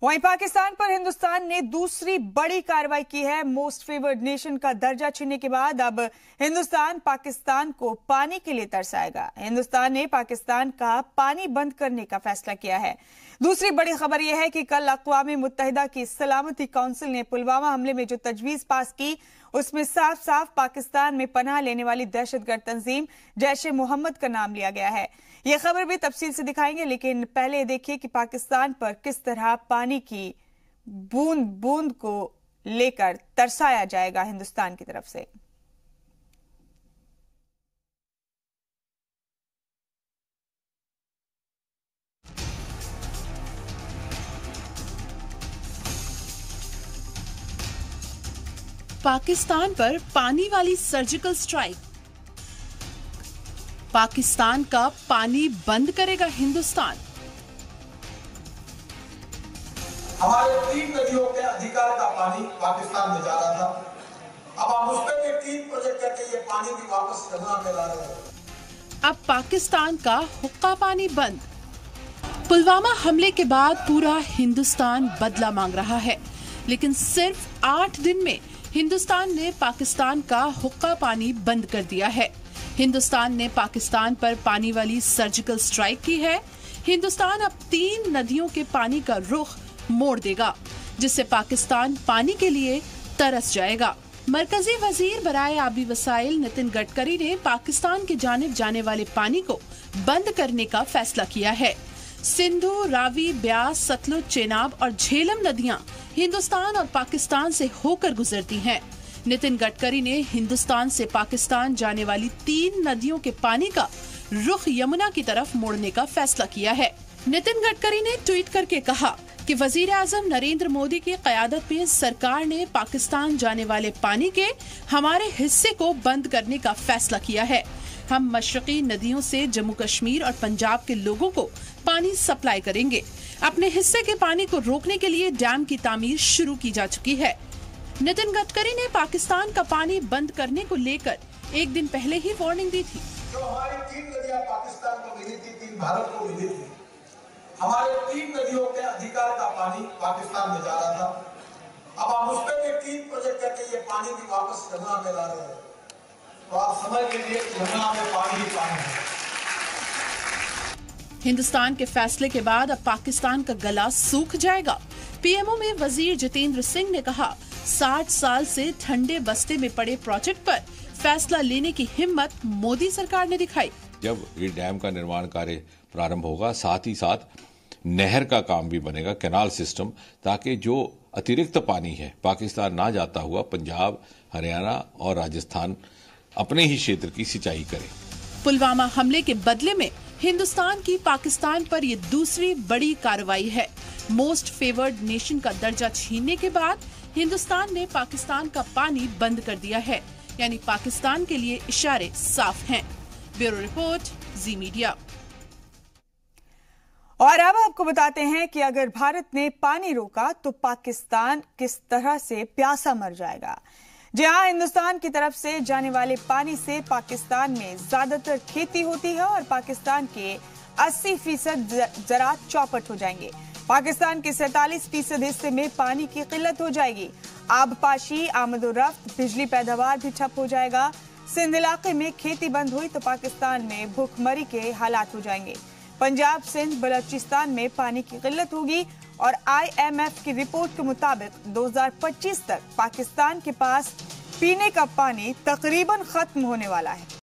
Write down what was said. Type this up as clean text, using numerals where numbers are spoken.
वहीं पाकिस्तान पर हिंदुस्तान ने दूसरी बड़ी कार्रवाई की है। मोस्ट फेवर्ड नेशन का दर्जा छीनने के बाद अब हिंदुस्तान पाकिस्तान को पानी के लिए तरसाएगा। हिंदुस्तान ने पाकिस्तान का पानी बंद करने का फैसला किया है। दूसरी बड़ी खबर यह है कि कल अक़वाम मुत्तहिदा की सलामती काउंसिल ने पुलवामा हमले में जो तजवीज पास की, उसमें साफ साफ पाकिस्तान में पनाह लेने वाली दहशतगर्द तंजीम जैश ए मोहम्मद का नाम लिया गया है। यह खबर भी तफसील से दिखाएंगे, लेकिन पहले देखिए कि पाकिस्तान पर किस तरह पानी की बूंद बूंद को लेकर तरसाया जाएगा हिंदुस्तान की तरफ से। पाकिस्तान पर पानी वाली सर्जिकल स्ट्राइक। पाकिस्तान का पानी बंद करेगा हिंदुस्तान। हमारे 3 नदियों के अधिकार का पानी पाकिस्तान में जा रहा था। अब हम उस पर भी 3 प्रोजेक्ट करके ये पानी भी वापस यमुना में ला रहे हैं। अब पाकिस्तान का हुक्का पानी बंद। पुलवामा हमले के बाद पूरा हिंदुस्तान बदला मांग रहा है, लेकिन सिर्फ 8 दिन में हिंदुस्तान ने पाकिस्तान का हुक्का पानी बंद कर दिया है। हिंदुस्तान ने पाकिस्तान पर पानी वाली सर्जिकल स्ट्राइक की है। हिंदुस्तान अब 3 नदियों के पानी का रुख मोड़ देगा, जिससे पाकिस्तान पानी के लिए तरस जाएगा। मरकजी वजीर बराए आबी वसाइल नितिन गडकरी ने पाकिस्तान की जानिब जाने वाले पानी को बंद करने का फैसला किया है। सिंधु, रावी, ब्यास, सतलुज, चेनाब और झेलम नदियां हिंदुस्तान और पाकिस्तान से होकर गुजरती हैं। नितिन गडकरी ने हिंदुस्तान से पाकिस्तान जाने वाली 3 नदियों के पानी का रुख यमुना की तरफ मोड़ने का फैसला किया है। नितिन गडकरी ने ट्वीट करके कहा कि वजीर आजम नरेंद्र मोदी की क़यादत में सरकार ने पाकिस्तान जाने वाले पानी के हमारे हिस्से को बंद करने का फैसला किया है। हम मशरकी नदियों से जम्मू कश्मीर और पंजाब के लोगों को पानी सप्लाई करेंगे। अपने हिस्से के पानी को रोकने के लिए डैम की तामीर शुरू की जा चुकी है। नितिन गडकरी ने पाकिस्तान का पानी बंद करने को लेकर एक दिन पहले ही वार्निंग दी थी। जो हमारी 3 नदियां पाकिस्तान को मिली थी, 3 भारत को मिली थी। हमारे 3 नदियों के अधिकार का पानी पाकिस्तान में जा रहा था। अब हम उस पर भी 3 प्रोजेक्ट करके ये पानी भी वापस यमुना में ला रहे हैं। तो आप समझ लीजिए यमुना में पानी ही पानी है। हिंदुस्तान के फैसले के बाद अब पाकिस्तान का गला सूख जाएगा। पीएमओ में वजीर जितेंद्र सिंह ने कहा, 60 साल से ठंडे बस्ते में पड़े प्रोजेक्ट पर फैसला लेने की हिम्मत मोदी सरकार ने दिखाई। जब ये डैम का निर्माण कार्य प्रारंभ होगा, साथ ही साथ नहर का काम भी बनेगा, कैनाल सिस्टम, ताकि जो अतिरिक्त पानी है पाकिस्तान ना जाता हुआ पंजाब, हरियाणा और राजस्थान अपने ही क्षेत्र की सिंचाई करे। पुलवामा हमले के बदले में हिंदुस्तान की पाकिस्तान पर ये दूसरी बड़ी कार्रवाई है। मोस्ट फेवर्ड नेशन का दर्जा छीनने के बाद हिंदुस्तान ने पाकिस्तान का पानी बंद कर दिया है, यानी पाकिस्तान के लिए इशारे साफ हैं। ब्यूरो रिपोर्ट, जी मीडिया। और अब आपको बताते हैं कि अगर भारत ने पानी रोका तो पाकिस्तान किस तरह से प्यासा मर जाएगा। जी हाँ, हिंदुस्तान की तरफ से जाने वाले पानी से पाकिस्तान में ज्यादातर खेती होती है और पाकिस्तान के 80% ज़राअत चौपट हो जाएंगे। पाकिस्तान के 47% हिस्से में पानी की किल्लत हो जाएगी। आबपाशी, आमदोरफ्त, बिजली पैदावार भी ठप हो जाएगा। सिंध इलाके में खेती बंद हुई तो पाकिस्तान में भूखमरी के हालात हो जाएंगे। पंजाब, सिंध, बलोचिस्तान में पानी की किल्लत होगी और IMF की रिपोर्ट के मुताबिक 2025 तक पाकिस्तान के पास पीने का पानी तकरीबन खत्म होने वाला है।